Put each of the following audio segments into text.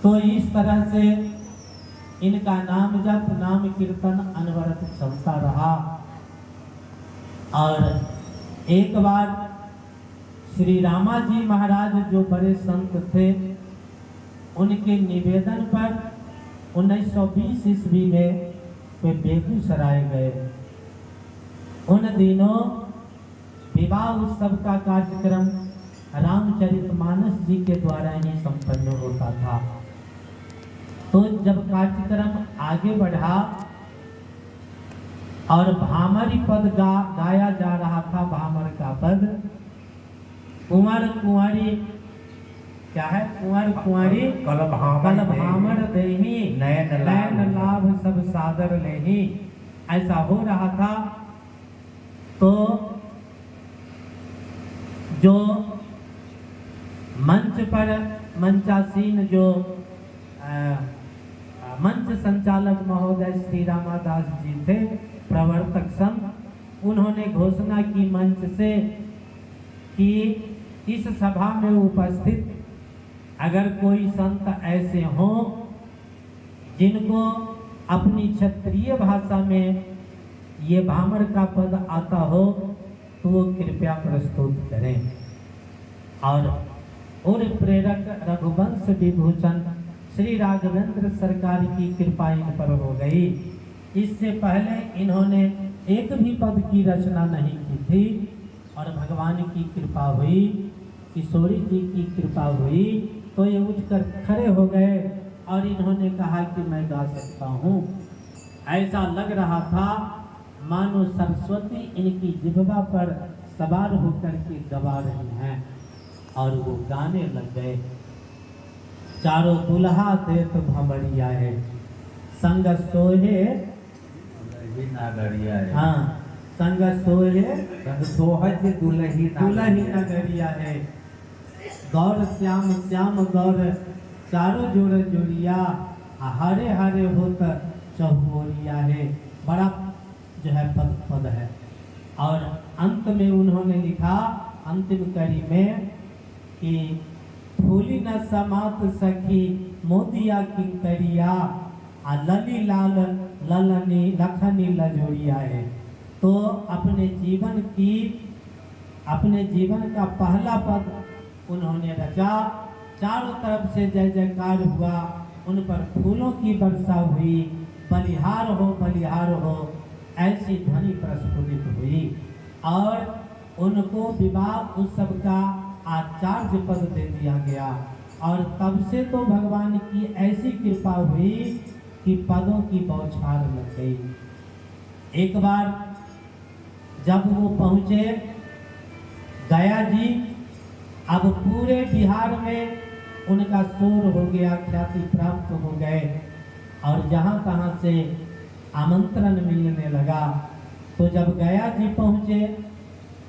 तो इस तरह से इनका नाम जप नाम कीर्तन अनवरत चलता रहा। और एक बार श्री रामा जी महाराज जो बड़े संत थे, उनके निवेदन पर 1920 ईस्वी में वे बेगूसराय गए। उन दिनों विवाह उत्सव का कार्यक्रम रामचरितमानस जी के द्वारा ही संपन्न होता था। तो जब कार्यक्रम आगे बढ़ा और भामरी पद गाया जा रहा था, भामर का पद, कुंवर कुंवारी क्या है, कुंवर कुंवारी कल भामर देही नयन लाभ सब सादर लेही, ऐसा हो रहा था। तो जो मंच पर मंचासीन जो मंच संचालक महोदय श्री रामादास जी थे, प्रवर्तक संत, उन्होंने घोषणा की मंच से कि इस सभा में उपस्थित अगर कोई संत ऐसे हों जिनको अपनी क्षत्रिय भाषा में ये भामर का पद आता हो, तो वो कृपया प्रस्तुत करें। और प्रेरक रघुवंश विभूषण श्री राघवेंद्र सरकार की कृपा इन पर हो गई। इससे पहले इन्होंने एक भी पद की रचना नहीं की थी, और भगवान की कृपा हुई, किशोरी जी की कृपा हुई, तो ये उठकर खड़े हो गए और इन्होंने कहा कि मैं गा सकता हूँ। ऐसा लग रहा था मानो सरस्वती इनकी जिह्वा पर सवार होकर के गवा रही हैं, और वो गाने लग गए। चारों दुल्हा देत भमरिया है, संग सोहे नागरिया है, हाँ, संग सोहे सोहज दुलही नगरिया है, गौर श्याम श्याम गौर चारों जोड़ जोड़िया, हरे हरे होत चहुरिया है। बड़ा जो है पद है। और अंत में उन्होंने लिखा अंतिम कड़ी में कि फूली न समात सखी मोदिया किंकरिया, लली लाल ललनी लखनी लजोरिया है। तो अपने जीवन का पहला पद उन्होंने रचा। चारों तरफ से जय जयकार हुआ, उन पर फूलों की वर्षा हुई, बलिहार हो ऐसी ध्वनि प्रस्फुटित हुई, और उनको विवाह उत्सव का आचार्य पद दे दिया गया। और तब से तो भगवान की ऐसी कृपा हुई कि पदों की बौछार लग गई। एक बार जब वो पहुंचे गया जी, अब पूरे बिहार में उनका शोर हो गया, ख्याति प्राप्त हो गए, और जहां तहां से आमंत्रण मिलने लगा। तो जब गया जी पहुंचे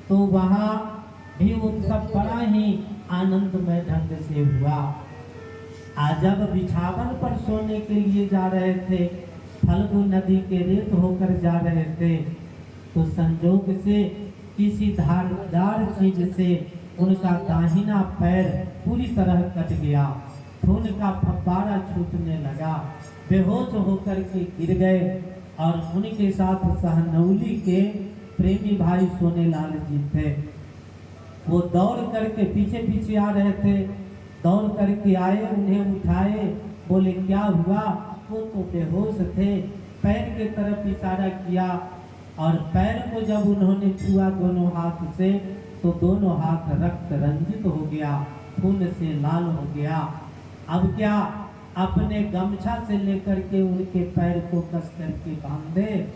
तो वहां भी उत्सव बड़ा ही आनंदमय ढंग से हुआ। आज जब बिछावन पर सोने के लिए जा रहे थे, फल्गु नदी के रेत होकर जा रहे थे, तो संजोग से किसी धारदार चीज से उनका दाहिना पैर पूरी तरह कट गया, खून का फव्वारा छूटने लगा, बेहोश होकर के गिर गए। और उनके साथ सहनौली के प्रेमी भाई सोनेलाल जी थे, वो दौड़ करके पीछे आ रहे थे, दौड़ करके आए, उन्हें उठाए, बोले क्या हुआ? वो तो बेहोश थे। पैर के तरफ इशारा किया, और पैर को जब उन्होंने छुआ दोनों हाथ से, तो दोनों हाथ रक्त रंजित हो गया, खून से लाल हो गया। अब क्या, अपने गमछा से लेकर के उनके पैर को कस करके बांधे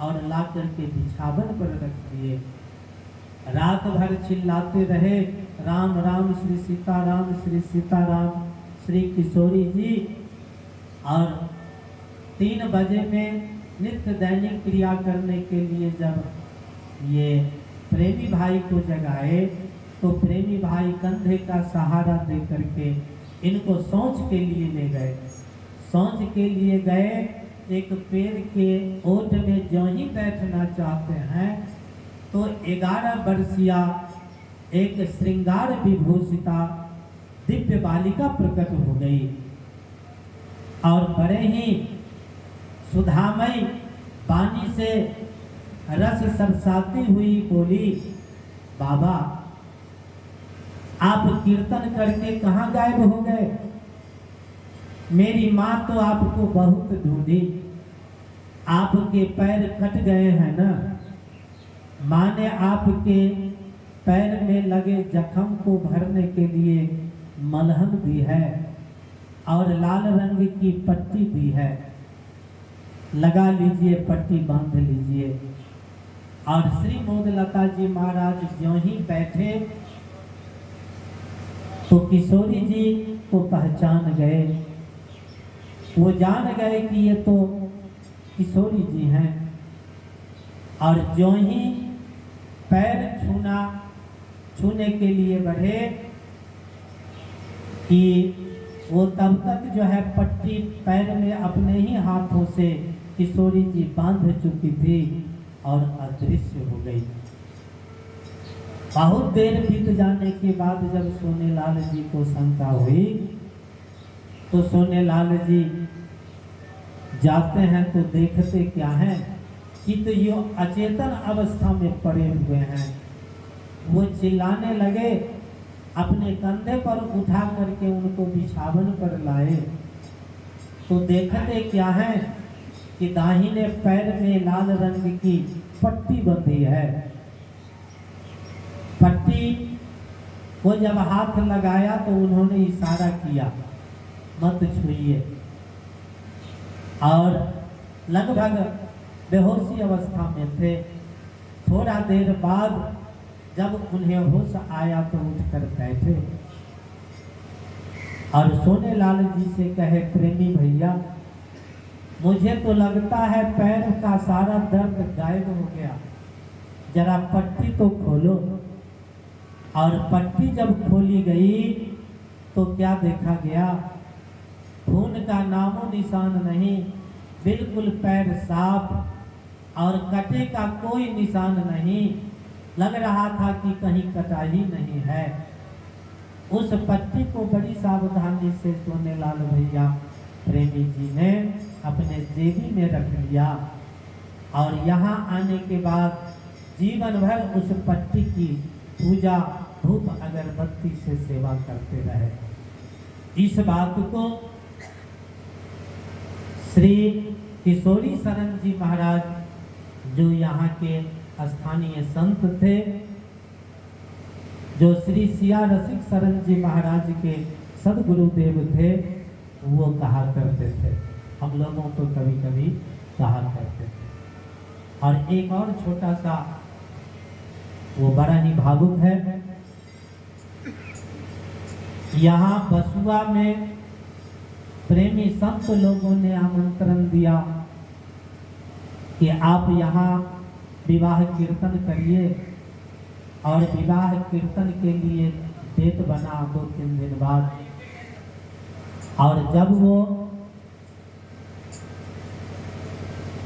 और ला करके बिछावन पर रख दिए। रात भर चिल्लाते रहे, राम राम श्री सीताराम श्री किशोरी जी। और 3 बजे में नित्य दैनिक क्रिया करने के लिए जब ये प्रेमी भाई को जगाए, तो प्रेमी भाई कंधे का सहारा दे करके इनको शौच के लिए ले गए। शौच के लिए गए, एक पेड़ के ओट में जो ही बैठना चाहते हैं, तो 11 वर्षीय एक श्रृंगार विभूषिता दिव्य बालिका प्रकट हो गई। और बड़े ही सुधामयी वाणी से रस सरसाती हुई बोली, बाबा आप कीर्तन करके कहाँ गायब हो गए? मेरी माँ तो आपको बहुत ढूंढी, आपके पैर कट गए हैं ना। माँ ने आपके पैर में लगे जख्म को भरने के लिए मलहम दी है और लाल रंग की पट्टी दी है, लगा लीजिए, पट्टी बांध लीजिए। और श्री मोदलता जी महाराज ज्यों ही बैठे तो किशोरी जी को पहचान गए। वो जान गए कि ये तो किशोरी जी हैं, और ज्यों ही पैर छूने के लिए बढ़े कि वो तब तक जो है पट्टी पैर में अपने ही हाथों से किशोरी जी बांध चुकी थी और अदृश्य हो गई। बहुत देर बीत जाने के बाद जब सोनेलाल जी को शंका हुई तो सोनेलाल जी जाते हैं तो देखते क्या हैं कि तो ये अचेतन अवस्था में पड़े हुए हैं। वो चिल्लाने लगे, अपने कंधे पर उठा करके उनको बिछावन पर लाए तो देखते क्या है कि दाहिने पैर में लाल रंग की पट्टी बंधी है। पट्टी को जब हाथ लगाया तो उन्होंने इशारा किया, मत छुइए, और लगभग बेहोशी अवस्था में थे। थोड़ा देर बाद जब उन्हें होश आया तो उठकर बैठे और सोनेलाल जी से कहे, प्रेमी भैया मुझे तो लगता है पैर का सारा दर्द गायब हो गया, जरा पट्टी तो खोलो। और पट्टी जब खोली गई तो क्या देखा गया, खून का नामो निशान नहीं, बिल्कुल पैर साफ और कटे का कोई निशान नहीं। लग रहा था कि कहीं कटा ही नहीं है। उस पट्टी को बड़ी सावधानी से सोनेलाल भैया प्रेमी जी ने अपने जेबी में रख लिया और यहाँ आने के बाद जीवन भर उस पट्टी की पूजा धूप अगरबत्ती से सेवा करते रहे। इस बात को श्री किशोरी शरण जी महाराज जो यहाँ के स्थानीय संत थे, जो श्री सिया रसिक शरण जी महाराज के सदगुरुदेव थे, वो कहा करते थे, हम लोगों को कभी कभी कहा करते थे। और एक और छोटा सा, वो बड़ा ही भावुक है। यहाँ बसुआ में प्रेमी संत लोगों ने आमंत्रण दिया कि आप यहाँ विवाह कीर्तन करिए, और विवाह कीर्तन के लिए डेट बना 2-3 दिन बाद। और जब वो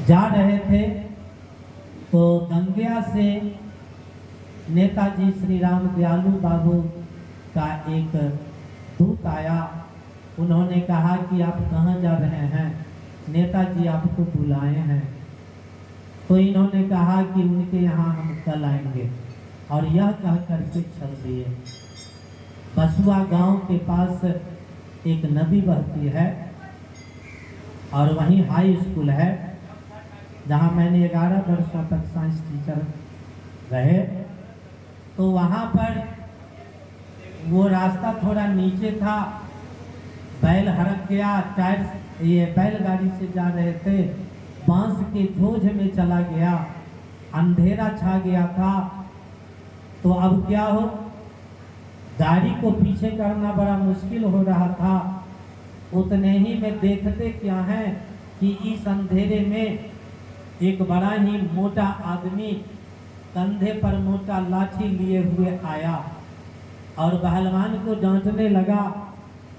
जा रहे थे तो गंगिया से नेताजी श्री राम दयालु बाबू का एक दूत आया। उन्होंने कहा कि आप कहाँ जा रहे हैं, नेताजी आपको बुलाए हैं। तो इन्होंने कहा कि उनके यहाँ हम कल आएंगे, और यह कह करके चल दिए। बसुआ गांव के पास एक नदी बहती है और वहीं हाई स्कूल है जहाँ मैंने 11 वर्षों तक साइंस टीचर रहे। तो वहाँ पर वो रास्ता थोड़ा नीचे था, बैल हड़क गया, टायर ये बैलगाड़ी से जा रहे थे, बांस के झोझ में चला गया, अंधेरा छा गया था। तो अब क्या हो, गाड़ी को पीछे करना बड़ा मुश्किल हो रहा था। उतने ही में देखते क्या है कि इस अंधेरे में एक बड़ा ही मोटा आदमी कंधे पर मोटा लाठी लिए हुए आया और पहलवान को डांटने लगा।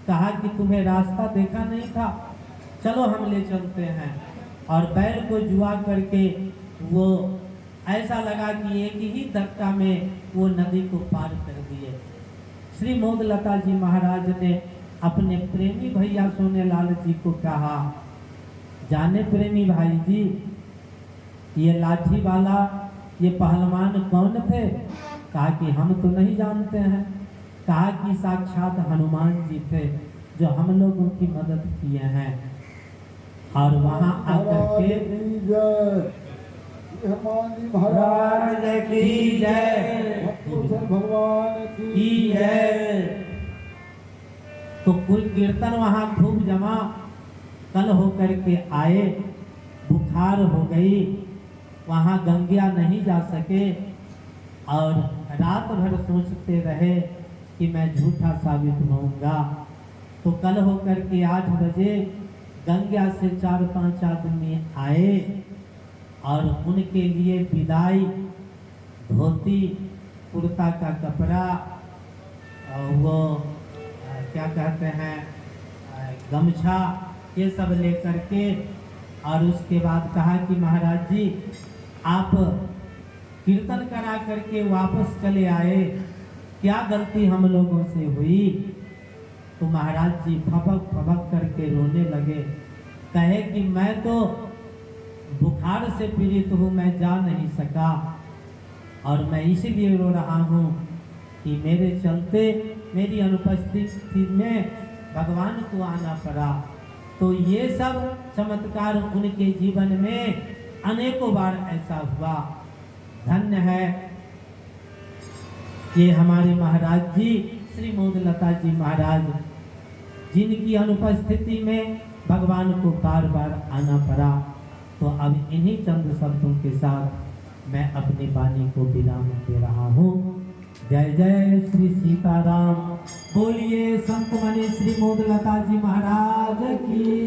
कहा कि तुम्हें रास्ता देखा नहीं था, चलो हम ले चलते हैं। और बैल को जुआ करके वो ऐसा लगा कि एक ही धक्का में वो नदी को पार कर दिए। श्री मोदलता जी महाराज ने अपने प्रेमी भैया सोनेलाल जी को कहा, जाने प्रेमी भाई जी, ये लाठी वाला ये पहलवान कौन थे? कहा कि हम तो नहीं जानते हैं। कहा कि साक्षात हनुमान जी थे जो हम लोगों की मदद किए हैं। और वहां आकर के हनुमान जी महाराज की जय, भगवान की जय। तो कुल कीर्तन वहां खूब जमा कल होकर के आए, बुखार हो गई, वहां गंगिया नहीं जा सके और रात भर सोचते रहे कि मैं झूठा साबित होऊंगा। तो कल होकर के 8 बजे गंगिया से 4-5 आदमी आए और उनके लिए विदाई, धोती, कुर्ता का कपड़ा और वो क्या कहते हैं गमछा, ये सब लेकर के, और उसके बाद कहा कि महाराज जी आप कीर्तन करा करके वापस चले आए, क्या गलती हम लोगों से हुई? तो महाराज जी फपक फपक करके रोने लगे, कहे कि मैं तो बुखार से पीड़ित हूँ, मैं जा नहीं सका और मैं इसीलिए रो रहा हूँ कि मेरे चलते मेरी अनुपस्थिति में भगवान को आना पड़ा। तो ये सब चमत्कार उनके जीवन में अनेकों बार ऐसा हुआ। धन्य है ये हमारे महाराज जी श्री मोदलता जी महाराज, जिनकी अनुपस्थिति में भगवान को बार बार आना पड़ा। तो अब इन्हीं चंद शब्दों के साथ मैं अपनी वाणी को विराम दे रहा हूँ। जय जय श्री सीताराम। बोलिए संत मणि श्री मोदलता जी महाराज की